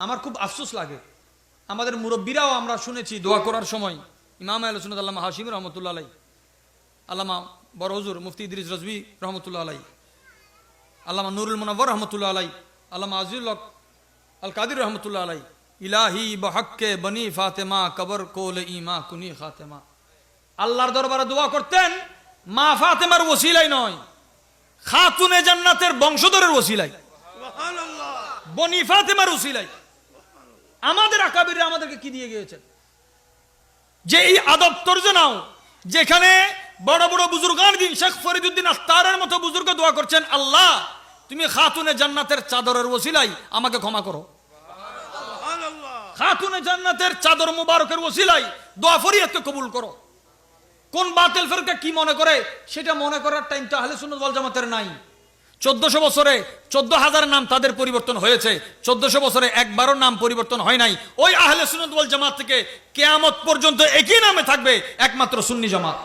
আমার খুব আফসোস লাগে, আমাদের মুরব্বীরাও আমরা শুনেছি দোয়া করার সময় ইমাম আহলে সুন্নাত আল্লামা হাশিম রহমতুল্লাহ আলাই, আল্লামা বড় হুজুর মুফতি ইদ্রিস রজভী রহমতুল্লাহ আলাই, আল্লামা নুরুল মুনাওয়ার রহমতুল্লাহ আলাই, আল্লামা আজিজুল হক আল কাদির রহমতুল্লাহ আলাই, ইলাহি বহক্কে বনি ফাতেমা কবর কোল ইমা কুনি খাতেমা, আল্লাহর দরবারে দোয়া করতেন মা ফাতেমার ওসিলাই নয়, খাতুনে জান্নাতের বংশধরের ওসিলাই, বনি ফাতেমার ওসিলাই। আমাদের আকাবিররা আমাদেরকে কি দিয়ে গিয়েছেন যে এই আদব তর্জে নাও, যেখানে বড় বড় বুজুর্গান দিন শেখ ফরিদউদ্দিন আখতারের মতো বুজুর্গ দোয়া করছেন, আল্লাহ তুমি খাতুনে জান্নাতের চাদরের ওসিলাই আমাকে ক্ষমা করো, খাতুনে জান্নাতের চাদর মুবারকের ওসিলাই দোয়া ফরিয়াদকে কবুল করো। কোন বাতিল ফিরকা কি মনে করে সেটা মনে করার টাইম তো আহলে সুন্নাত ওয়াল জামাতের নাই। 1400 বছরে 14,000 নাম তাদের পরিবর্তন হয়েছে, 1400 বছরে একবারও নাম পরিবর্তন হয় নাই। ওই আহলে সুন্নাত ওয়াল জামাত থেকে কিয়ামত পর্যন্ত একই নামে থাকবে একমাত্র সুন্নি জামাত।